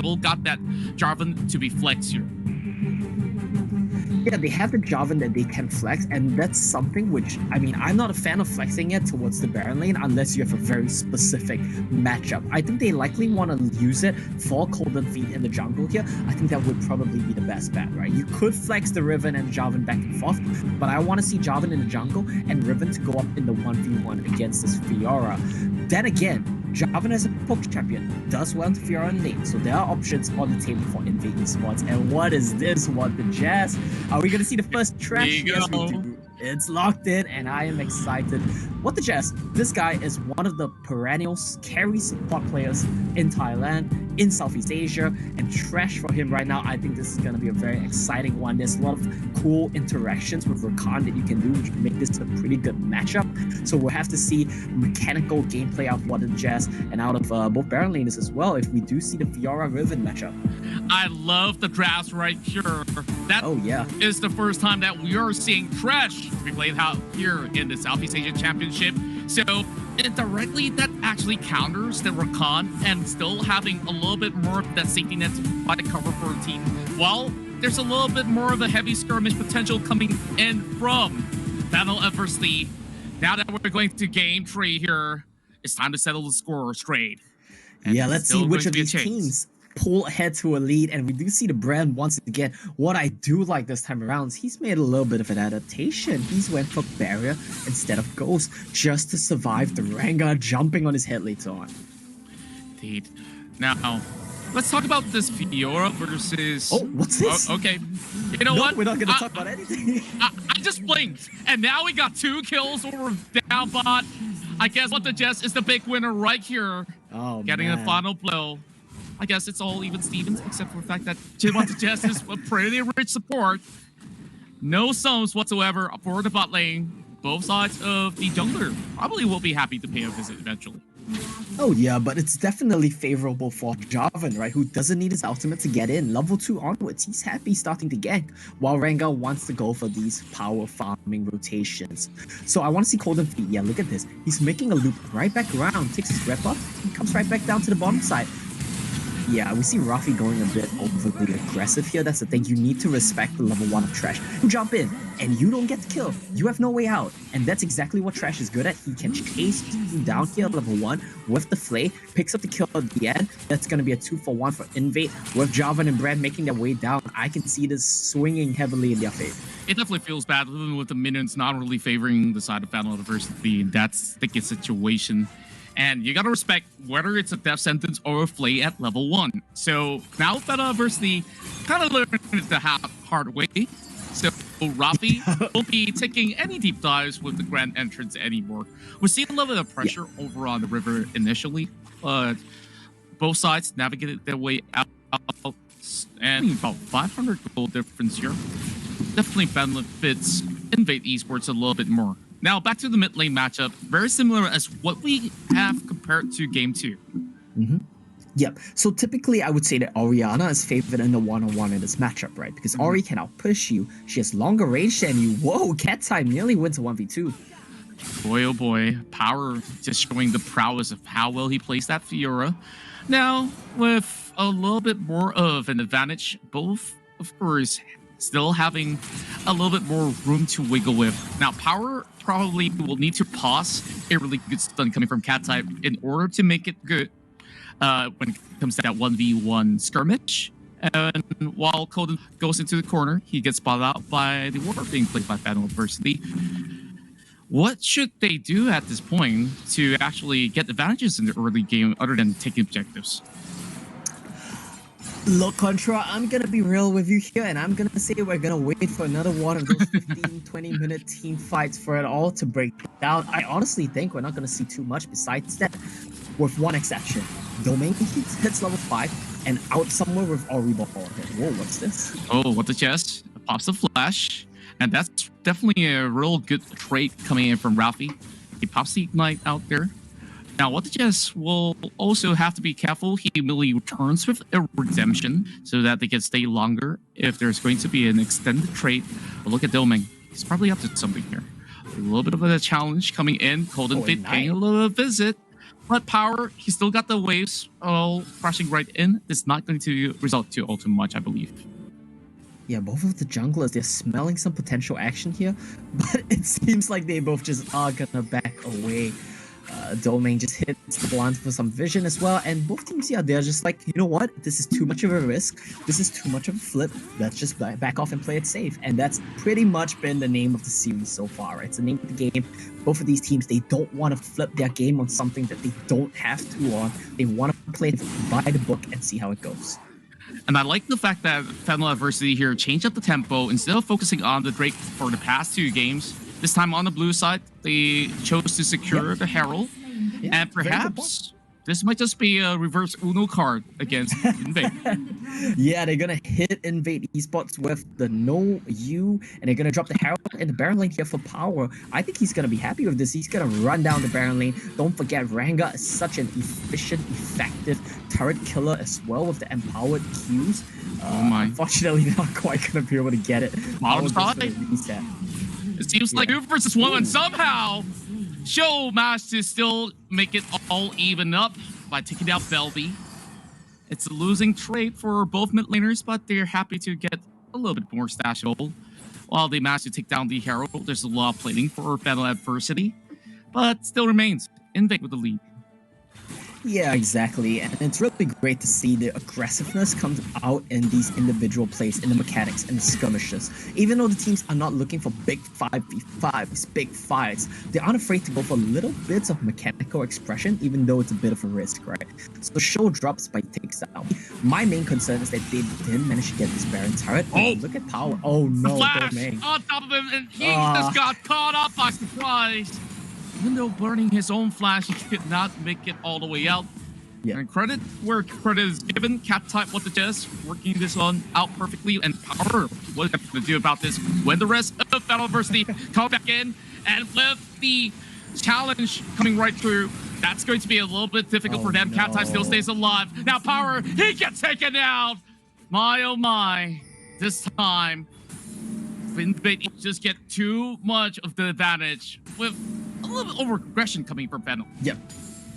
will got that Jarvan to be flexed here. Yeah, they have the Jarvan that they can flex, and that's something which, I mean, I'm not a fan of flexing it towards the Baron lane unless you have a very specific matchup. I think they likely want to use it for Golden Feet in the jungle here. I think that would probably be the best bet, right? You could flex the Riven and Jarvan back and forth, but I want to see Jarvan in the jungle and Riven to go up in the 1v1 against this Fiora. Then again, Jarvan as a poke champion does well into Fiora in lane, so there are options on the table for INVATE eSports. And what is this? What the jazz? Are we gonna see the first trash? Yes, we do. It's locked in, and I am excited. What the jazz? This guy is one of the perennial carry support players in Thailand, in Southeast Asia, and trash for him right now. I think this is gonna be a very exciting one. There's a lot of cool interactions with Rakan that you can do, which can make this a pretty good matchup. So we'll have to see mechanical gameplay out of What the Jazz and out of both Baron laners as well if we do see the Fiora Riven matchup. I love the drafts right here. That is the first time that we are seeing trash replayed out here in the Southeast Asian Championship. So indirectly, that actually counters the Rakan and still having a little bit more of that safety net to provide a cover for a team. While there's a little bit more of a heavy skirmish potential coming in from FENNEL adversity. Now that we're going to game 3 here, it's time to settle the score straight. And yeah, let's see which of these teams pull ahead to a lead, and we do see the brand once again. What I do like this time around is he's made a little bit of an adaptation. He's went for Barrier instead of Ghost just to survive the Rengar jumping on his head later on. Indeed. Now, let's talk about this Fiora versus... Oh, what's this? Okay. You know what? We're not going to talk about anything. I just blinked, and now we got 2 kills over down bot. I guess What the Jess is the big winner right here. Oh, getting man. a final blow. I guess it's all even Stevens, except for the fact that What the Jess is a pretty rich support. No sums whatsoever for the bot lane. Both sides of the jungler probably will be happy to pay a visit eventually. Oh yeah, but it's definitely favorable for Jarvan, right? Who doesn't need his ultimate to get in. Level 2 onwards, he's happy starting to gank, while Rengar wants to go for these power farming rotations. So I want to see Golden Feet. Yeah, look at this. He's making a loop right back around, takes his rep up, and comes right back down to the bottom side. Yeah, we see Rafi going a bit overly aggressive here. That's the thing. You need to respect the level 1 of Trash. You jump in, and you don't get the kill. You have no way out. And that's exactly what Trash is good at. He can chase you down here at level 1 with the Flay, picks up the kill at the end. That's going to be a 2-for-1 for INVATE. With Jarvan and Brand making their way down, I can see this swinging heavily in their favor. It definitely feels bad, even with the minions not really favoring the side of FENNEL adversity. That's a sticky situation. And you gotta respect whether it's a death sentence or a Flay at level 1. So now FENNEL adversity kind of learned it the hard way. So Rafi won't be taking any deep dives with the grand entrance anymore. We're seeing a little bit of pressure over on the river initially, but both sides navigated their way out, and about 500 gold difference here. Definitely benefits INVATE eSports a little bit more. Now, back to the mid lane matchup. Very similar as what we have compared to Game 2. Yep. So typically, I would say that Orianna is favored in the one-on-one in this matchup, right? Because Ori can outpush you. She has longer range than you. Whoa, Cat Time nearly wins a 1v2. Boy, oh boy. Power just showing the prowess of how well he plays that Fiora. Now, with a little bit more of an advantage, both, of course, still having a little bit more room to wiggle with. Now, Power probably will need to pause a really good stun coming from Cat type in order to make it good when it comes to that 1v1 skirmish. And while Coden goes into the corner, he gets spotted out by the ward being played by FENNEL adversity. What should they do at this point to actually get advantages in the early game other than taking objectives? Look, Contra, I'm going to be real with you here, and I'm going to say we're going to wait for another one of those 15-20 minute team fights for it all to break down. I honestly think we're not going to see too much besides that, with one exception. Domain hits level 5 and out somewhere with Ori ball. Whoa, what's this? Oh, what the chest? Pops the flash, and that's definitely a real good trait coming in from Rafi. He pops the Ignite out there. Now, What the Jess will also have to be careful. He immediately returns with a redemption so that they can stay longer if there's going to be an extended trade. But look at Doming. He's probably up to something here. A little bit of a challenge coming in. Golden Feet paying a little visit. But Power, he still got the waves all crashing right in. It's not going to result to all too much, I believe. Yeah, both of the junglers, they're smelling some potential action here, but it seems like they both just are gonna back away. Domain just hits the blunt for some vision as well, and both teams here, they're just like, you know what, this is too much of a risk, this is too much of a flip, let's just back off and play it safe. And that's pretty much been the name of the series so far, right? It's the name of the game. Both of these teams, they don't want to flip their game on something that they don't have to on. They want to play it by the book and see how it goes. And I like the fact that FENNEL Adversity here changed up the tempo. Instead of focusing on the Drake for the past 2 games, this time on the blue side, they chose to secure the Herald. And perhaps this might just be a reverse Uno card against INVATE. Yeah, they're gonna hit INVATE Esports with the no U, and they're gonna drop the Herald in the Baron lane here for Power. I think he's gonna be happy with this. He's gonna run down the Baron lane. Don't forget, Ranga is such an efficient, effective turret killer as well with the empowered Qs. Oh my. Unfortunately, they're not quite gonna be able to get it. Bottom side. It seems like 2 versus 1, and somehow Show managed to still make it all even up by taking out Velby. It's a losing trade for both mid laners, but they're happy to get a little bit more stash gold. While they managed to take down the Herald, there's a lot of plating for FENNEL Adversity, but still remains INVATE with the lead. Yeah, exactly. And it's really great to see the aggressiveness comes out in these individual plays, in the mechanics and the skirmishes. Even though the teams are not looking for big 5v5s, big fights, they aren't afraid to go for little bits of mechanical expression, even though it's a bit of a risk, right? So Show drops by takes down. My main concern is that they didn't manage to get this Baron turret. Oh, look at Power. Oh no, Flash Domain on top of him, and he just got caught up by surprise. Even though burning his own flash, he could not make it all the way out. Yeah. And credit where credit is given. Cat type with the chess, working this one out perfectly. And Power, what is going to do about this when the rest of FENNEL Adversity come back in? And with the challenge coming right through, that's going to be a little bit difficult for them. No. Cat type still stays alive. Now Power, he gets taken out. My oh my, this time INVATE just get too much of the advantage with a little bit over aggression coming from FENNEL. Yep.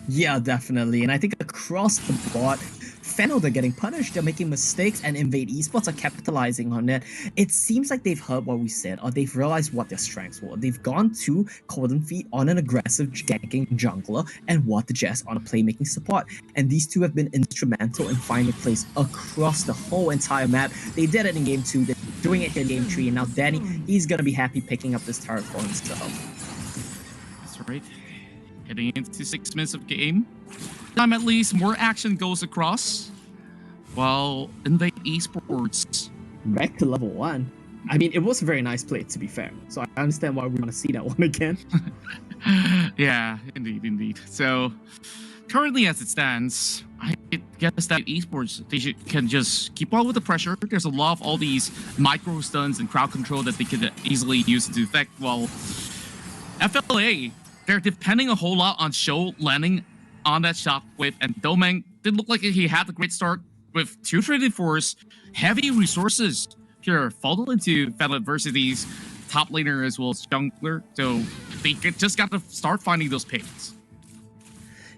Yeah, definitely. And I think across the board, FENNEL, they're getting punished, they're making mistakes, and INVATE Esports are capitalizing on it. It seems like they've heard what we said, or they've realized what their strengths were. They've gone to Golden Feet on an aggressive ganking jungler and What the Jess on a playmaking support. And these two have been instrumental in finding plays across the whole entire map. They did it in Game 2, they're doing it here in Game 3, and now Danny, he's gonna be happy picking up this turret for himself. That's right. Heading into 6 minutes of game. Time at least, more action goes across. While INVATE Esports back to level 1. I mean, it was a very nice play, to be fair. So I understand why we want to see that one again. Yeah, indeed. So, currently as it stands, I guess that Esports, they can just keep on with the pressure. There's a lot of all these micro stuns and crowd control that they could easily use to effect, while FLA, they're depending a whole lot on Show landing on that shockwave, and Domain did look like he had a great start with 2 traded force, heavy resources here, followed into FENNEL Adversity's top laner as well as jungler, so they just got to start finding those picks.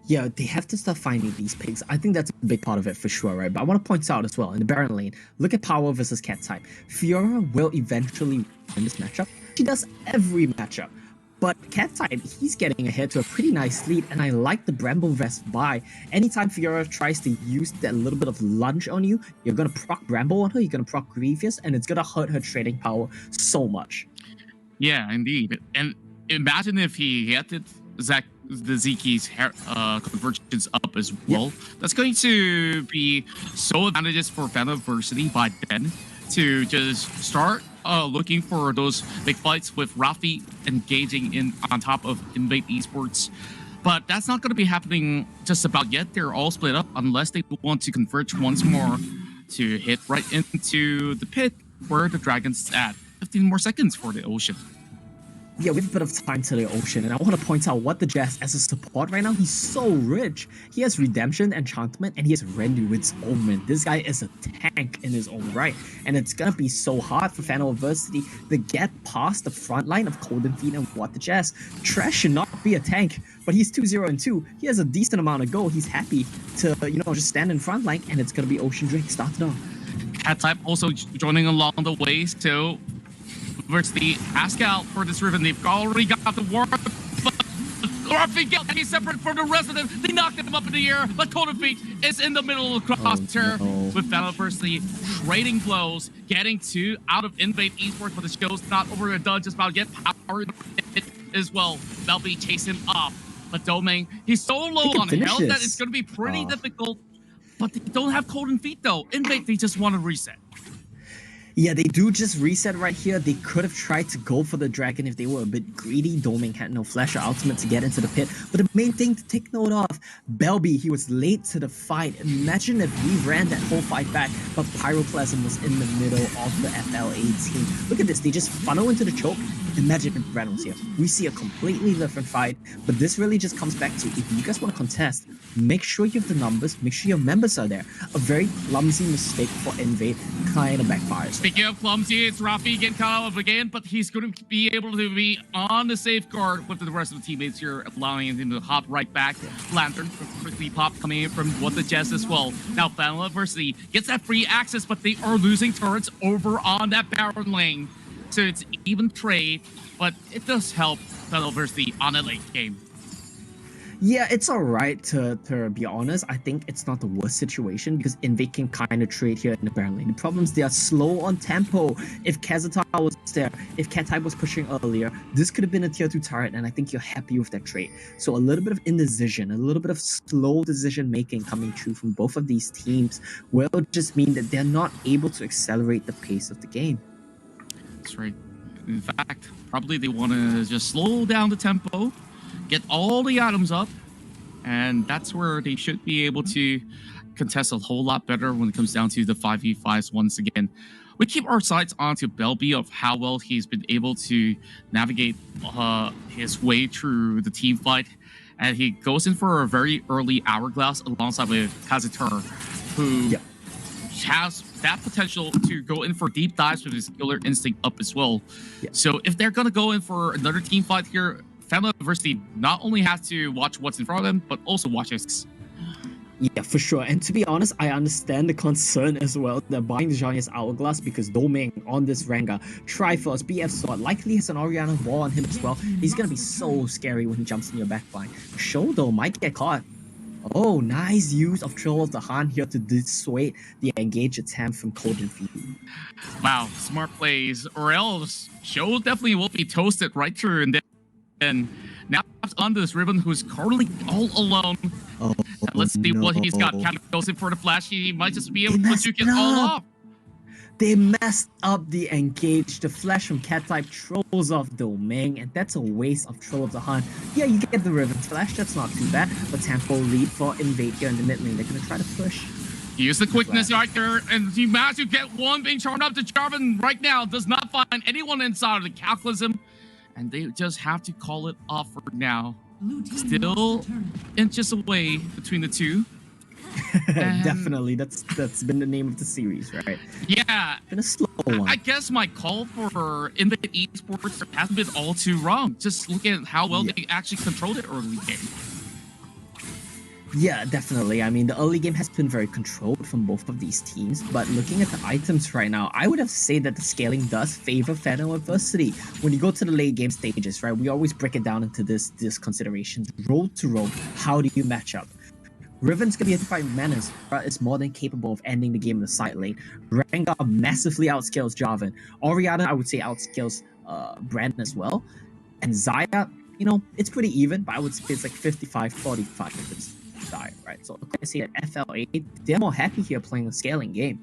Yeah, they have to start finding these picks. I think that's a big part of it for sure, right? But I want to point out as well, in the Baron lane, look at Power versus Cat type. Fiora will eventually win this matchup. She does every matchup. But Cat type, he's getting ahead to a pretty nice lead, and I like the Bramble Vest buy. Anytime Fiora tries to use that little bit of lunge on you, you're going to proc Bramble on her, you're going to proc Grievous, and it's going to hurt her trading power so much. Yeah, indeed. And imagine if he had the Zeki's convergence up as well. Yep. That's going to be so advantageous for FENNEL Adversity by then to just start looking for those big fights with Rafi engaging in on top of INVATE Esports. But that's not going to be happening just about yet. They're all split up unless they want to converge once more to hit right into the pit where the dragon's at. 15 more seconds for the ocean. Yeah, we have a bit of time to the ocean, and I want to point out what the Jazz as a support right now, he's so rich. He has Redemption, Enchantment, and he has Renduit's Omen. This guy is a tank in his own right, and it's gonna be so hard for FENNEL Adversity to get past the front line of Golden Feet and What the Jazz. Trash should not be a tank, but he's 2-0-2. He has a decent amount of gold. He's happy to, just stand in front line, and it's gonna be Ocean Drake started off. Cat type also joining along the way, so versus the ask out for this Riven. They've already got the war, but he's separate from the rest of them. They knocked him up in the air, but Golden Feet is in the middle of the crosshair with FENNEL Adversity trading blows, getting two out of INVATE Esports, but the show's not over and done. Just about to get power as well. They'll be chasing him off, but Domain, he's so low on health that it's going to be pretty difficult. But they don't have Golden Feet though. INVATE, they just want to reset. Yeah, they do just reset right here. They could have tried to go for the dragon if they were a bit greedy. Domain had no flash or ultimate to get into the pit. But the main thing to take note of, Belby, he was late to the fight. Imagine if we ran that whole fight back, but Pyroclasm was in the middle of the FLA team. Look at this, they just funnel into the choke. Imagine if Brandon was here. We see a completely different fight, but this really just comes back to, if you guys want to contest, make sure you have the numbers, make sure your members are there. A very clumsy mistake for INVATE kind of backfires. Speaking of clumsy, it's Rafi getting caught up again, but he's going to be able to be on the safeguard with the rest of the teammates here, allowing him to hop right back. Lantern quickly pop coming in from What the Jazz as well. Now FENNEL Adversity gets that free access, but they are losing turrets over on that Baron lane. So it's even trade, but it does help FENNEL Adversity on a late game. Yeah, it's alright to be honest. I think it's not the worst situation because INVATE can kind of trade here in the Baron lane. The problem is they are slow on tempo. If Kazatar was there, if Cat-Type was pushing earlier, this could have been a tier 2 turret, and I think you're happy with that trade. So a little bit of indecision, a little bit of slow decision making coming true from both of these teams will just mean that they're not able to accelerate the pace of the game. That's right. In fact, probably they want to just slow down the tempo, get all the items up, and that's where they should be able to contest a whole lot better when it comes down to the 5v5s once again. We keep our sights onto Belby of how well he's been able to navigate his way through the team fight, and he goes in for a very early Hourglass alongside with Kazatur, who has that potential to go in for deep dives with his killer instinct up as well. So if they're going to go in for another team fight here, FENNEL Adversity not only have to watch what's in front of them, but also watch his. Yeah, for sure. And to be honest, I understand the concern as well. They're buying the Zhonya's Hourglass because Domain on this Rengar, Triforce, BF Sword, likely has an Orianna wall on him as well. He's going to be so scary when he jumps in your backline. Show though might get caught. Oh, nice use of Troll of the Han here to dissuade the engage attempt from Golden Feet. Wow, smart plays. Or else, Show definitely will be toasted right through. And then now on this Ribbon, who's currently all alone. Oh, let's see what he's got. Kind of goes in for the flash. He might just be able to juke it all off. They messed up the engage. The flash from Cat-Type trolls off Domain, and that's a waste of Troll of the Han. Yeah, you get the Riven flash, that's not too bad, but tempo lead for INVATE here in the mid lane. They're gonna try to push. He used the quickness right there, and he managed to get one being charmed up to Jarvan right now. Does not find anyone inside of the Cataclysm, and they just have to call it off for now. Still inches away between the two. Definitely, that's been the name of the series, right? Yeah, been a slow one. I guess my call for INVATE Esports hasn't been all too wrong. Just look at how well they actually controlled it early game. Yeah, definitely. I mean, the early game has been very controlled from both of these teams, but looking at the items right now, I would have said that the scaling does favor FENNEL Adversity. When you go to the late game stages, right, we always break it down into this considerations. Road to road, how do you match up? Riven's gonna be able to fight Menace, but it's more than capable of ending the game in the side lane. Rengar massively outscales Jarvan. Orianna, I would say, outscales Brandon as well. And Xayah, you know, it's pretty even, but I would say it's like 55-45 if it's Xayah, right? So I see at FLA, they're more happy here playing a scaling game.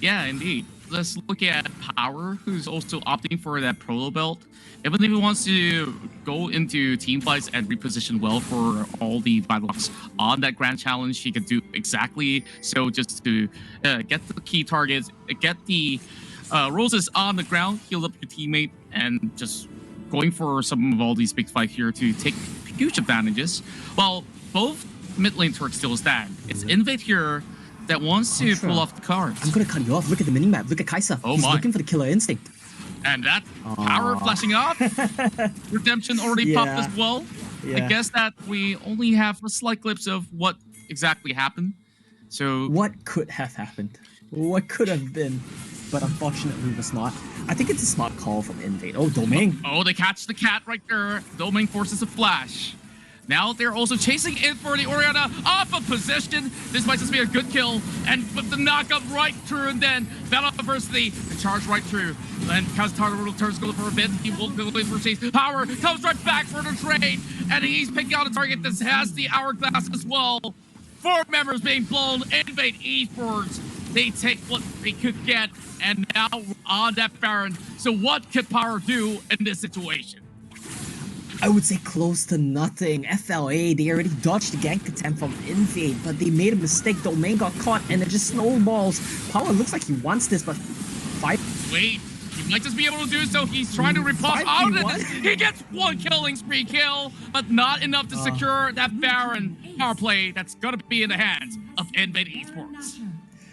Yeah, indeed. Let's look at Power, who's also opting for that Proto Belt. Even if he wants to go into team fights and reposition well for all the Vitalox on that Grand Challenge, he could do exactly so, just to get the key targets, get the roses on the ground, heal up your teammate, and just going for some of all these big fights here to take huge advantages. While both mid lane Turks still stand. It's INVATE here that wants to pull off the cards. I'm gonna cut you off. Look at the minimap. Look at Kai'Sa. Oh He's my. looking for the killer instinct. And that power flashing off. Redemption already popped as well. I guess that we only have a slight glimpse of what exactly happened. So what could have happened? What could have been? But unfortunately was not. I think it's a smart call from INVATE. Oh, Domain. Oh, they catch the cat right there. Domain forces a flash. Now they're also chasing in for the Orianna off of position. This might just be a good kill. And with the knockup right through, and then FENNEL University charge right through. And Kaztar returns go for a bit. He will go for chase. Power comes right back for the trade. And he's picking out a target that has the hourglass as well. 4 members being blown. INVATE eSports. They take what they could get. And now on that Baron. So what could Power do in this situation? I would say close to nothing. FLA, they already dodged the gank attempt from INVATE, but they made a mistake. Domain got caught, and it just snowballs. Power looks like he wants this, but Wait, he might just be able to do so. He's trying to riposte out of it. He gets 1 killing spree kill, but not enough to secure that Baron power play that's going to be in the hands of INVATE eSports.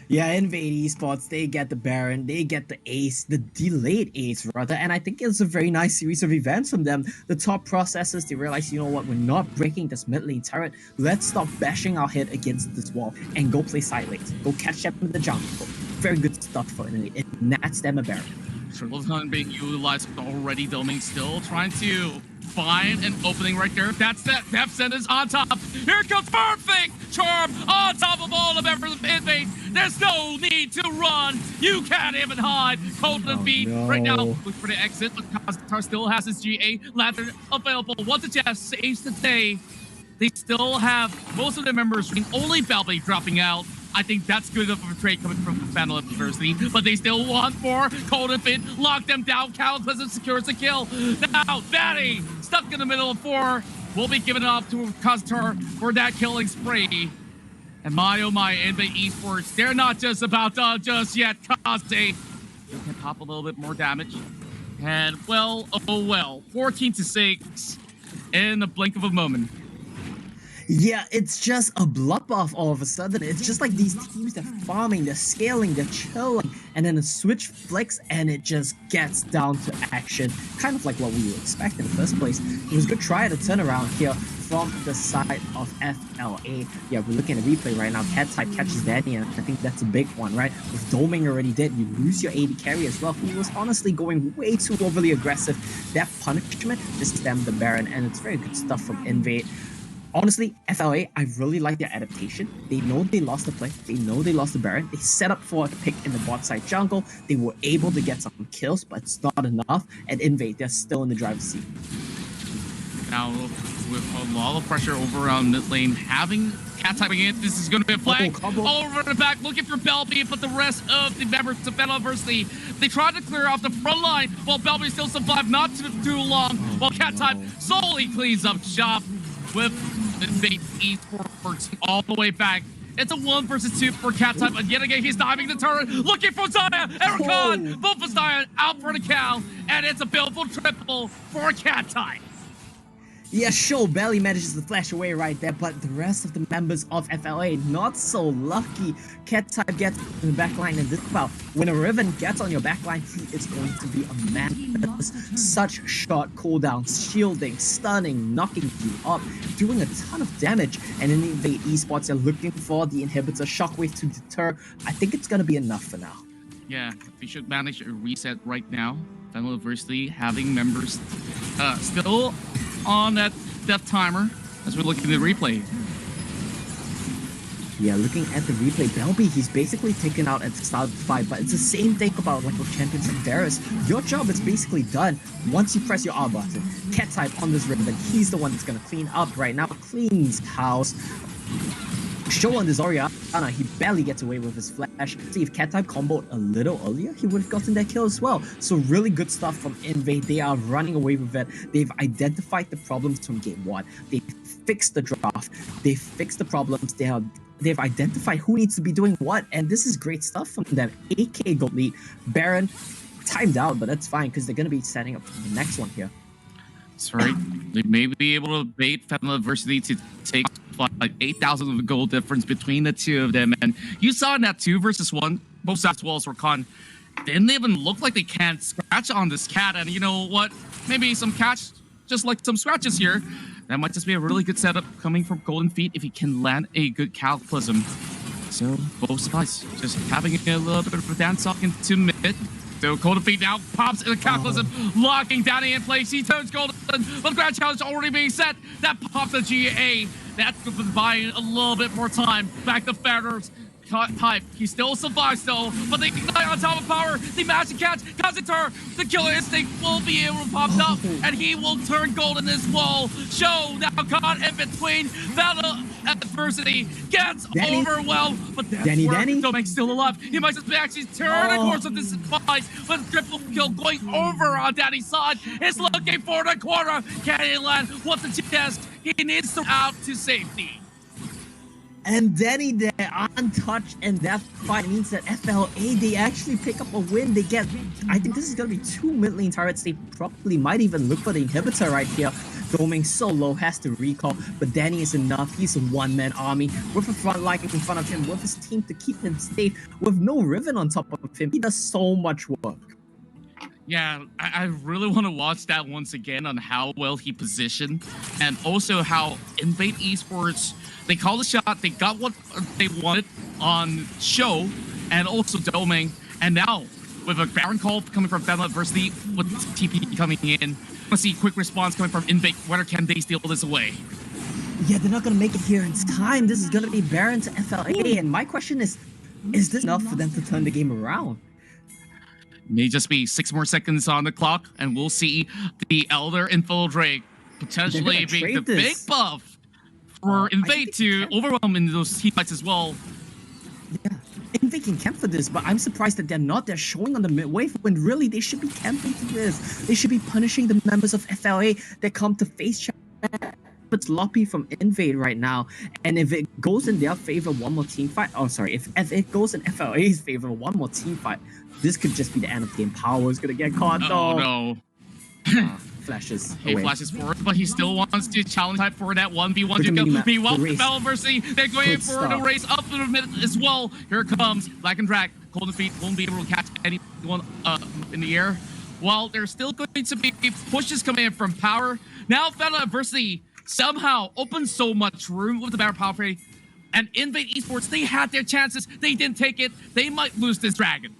Yeah, INVATE eSports, they get the Baron, they get the ace, the delayed ace rather, and I think it's a very nice series of events from them. The top processors, they realize, you know what, we're not breaking this mid lane turret, let's stop bashing our head against this wall and go play side lanes, go catch them in the jungle. Very good stuff for INVATE, and that's them a Baron. Triple being utilized already. Domain still trying to find an opening right there. That's that depth sentence on top. Here comes perfect charm on top of all the members of INVATE. There's no need to run. You can't even hide. Cold the feet right now. Look for the exit. Kaztar still has his GA lantern available. What the Jeff saves the day. They still have most of their members, only Balby dropping out. I think that's good enough of a trade coming from FENNEL University, but they still want more. Cold and Fit, lock them down. Cataclysm secures the kill. Now, Batty, stuck in the middle of 4, will be given up to Kaztar for that killing spree. And my oh my, INVATE eSports, they're not just about done just yet. Kaze, they can pop a little bit more damage. And well, oh well, 14-6 in the blink of a moment. Yeah, it's just a bloodbath all of a sudden. It's just like these teams, they're farming, they're scaling, they're chilling, and then a switch flicks and it just gets down to action. Kind of like what we would expect in the first place. It was a good try to turn around here from the side of FLA. Yeah, we're looking at a replay right now. Cat type catches Danny, and I think that's a big one, right? With Doming already dead, you lose your AD carry as well, who was honestly going way too overly aggressive. That punishment just stemmed the Baron, and it's very good stuff from INVATE. Honestly, FLA, I really like their adaptation. They know they lost the play. They know they lost the Baron. They set up for a pick in the bot side jungle. They were able to get some kills, but it's not enough. And INVATE, they're still in the driver's seat. Now, with a lot of pressure over around mid lane, having cat typing in, this is going to be a flag. All over the back, looking for Belby, but the rest of the members of FENNEL University, they tried to clear off the front line, while Belby still survived not too long, while cat type solely cleans up shop with INVATE eSports all the way back. It's a 1 versus 2 for cat type, and yet again he's diving the turret, looking for Zaya. Ericon, both of Zaya out for the count, and it's a billable triple for cat type. Yeah, sure, Belly manages to flash away right there, but the rest of the members of FLA not so lucky. Cat type gets in the backline, and this about when a Riven gets on your backline, he is going to be a man. Such short cooldowns, shielding, stunning, knocking you up, doing a ton of damage. And in INVATE eSports, they're looking for the inhibitor shockwave to deter. I think it's gonna be enough for now. Yeah, we should manage a reset right now. FENNEL University having members still on that death timer as we look at the replay. Yeah, looking at the replay, Belby, he's basically taken out at the start of the fight, but it's the same thing about like with Champions and Varus. Your job is basically done once you press your R button. Cat type on this Riven, he's the one that's gonna clean up right now, cleans house. Show on this Orianna, he barely gets away with his flash. See, if cat type comboed a little earlier, he would have gotten that kill as well. So really good stuff from INVATE. They are running away with it. They've identified the problems from game 1. They fixed the draft. They fixed the problems. They've identified who needs to be doing what, and this is great stuff from them. 8k gold lead. Baron timed out, but that's fine because they're going to be setting up for the next one here. That's right. They may be able to bait FENNEL Adversity to take like 8,000 of the goal difference between the two of them. And you saw in that 2 versus 1, both sides walls were con. Didn't even look like they can't scratch on this cat. And you know what? Maybe some catch, just like some scratches here. That might just be a really good setup coming from Golden Feet if he can land a good Cataclysm. So both sides just having a little bit of a dance off into mid. So Golden Feet now pops in a Cataclysm, locking Danny in place. He turns Golden, but the Grand Challenge already being set. That pops a GA. That's buying a little bit more time. Back to Feathers. Type. He still survives though, but they ignite on top of power. They manage to catch Kazuter. The killer instinct will be able to pop up, and he will turn golden as well. Show now caught in between. FENNEL Adversity gets overwhelmed, but that's where Dominic still alive. He might just actually turn the course of this fight, but triple kill going over on Danny's side. He's looking for the corner. Can he land? What's the chest? He needs to out to safety. And Danny there untouched, and that fight means that FLA, they actually pick up a win. They get, I think this is going to be 2 mid lane turrets. They probably might even look for the inhibitor right here. Doming so low, has to recall, but Danny is enough. He's a one-man army with a front line in front of him, with his team to keep him safe, with no Riven on top of him. He does so much work. Yeah, I really want to watch that once again on how well he positioned, and also how INVATE Esports, they called the shot, they got what they wanted on Show, and also Doming, and now with a Baron call coming from FENNEL Adversity, with TP coming in, let's see quick response coming from INVATE. Whether can they steal this away? Yeah, they're not going to make it here in time. This is going to be Baron to FLA, and my question is this enough for them to turn the game around? May just be 6 more seconds on the clock, and we'll see the Elder Infiltrate potentially being the big buff for INVATE to overwhelm in those team fights as well. Yeah, INVATE can camp for this, but I'm surprised that they're not. They're showing on the mid wave when really they should be camping for this. They should be punishing the members of FLA that come to face chat. It's Loppy from INVATE right now, and if it goes in their favor one more team fight, if it goes in FLA's favor one more team fight, this could just be the end of the game. Power is gonna get caught though. Oh no. Flashes He flashes forward, but he still wants to challenge type for that 1v1 to go. Meanwhile, FENNEL Adversity, they're going for the race up to the mid as well. Here comes Black and Drag. Golden Feet won't be able to catch anyone in the air. Well, there's still going to be pushes coming in from Power. Now FENNEL Adversity somehow opens so much room with the Baron Power Play. And INVATE Esports, they had their chances. They didn't take it. They might lose this dragon.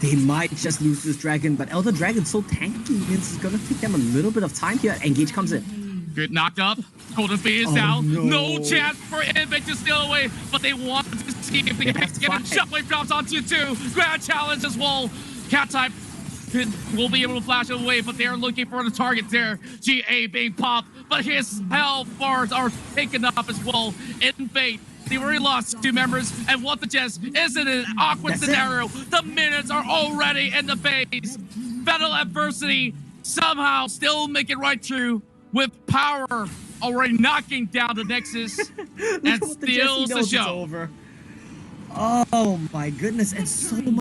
They might just lose this dragon, but Elder Dragon's so tanky, it's gonna take them a little bit of time here. Engage comes in. Good knocked up. Golden Feet is down. No chance for INVATE to steal away, but they want to see if they can get him. Shockwave drops onto 2. Grand challenge as well. Cat type will be able to flash it away, but they're looking for the target there. GA being popped, but his health bars are taken up as well. INVATE, they already lost 2 members, and what the chest isn't an awkward scenario. The minutes are already in the base. FENNEL Adversity somehow still make it right through with Power already knocking down the Nexus and steals the show. Oh my goodness, and so much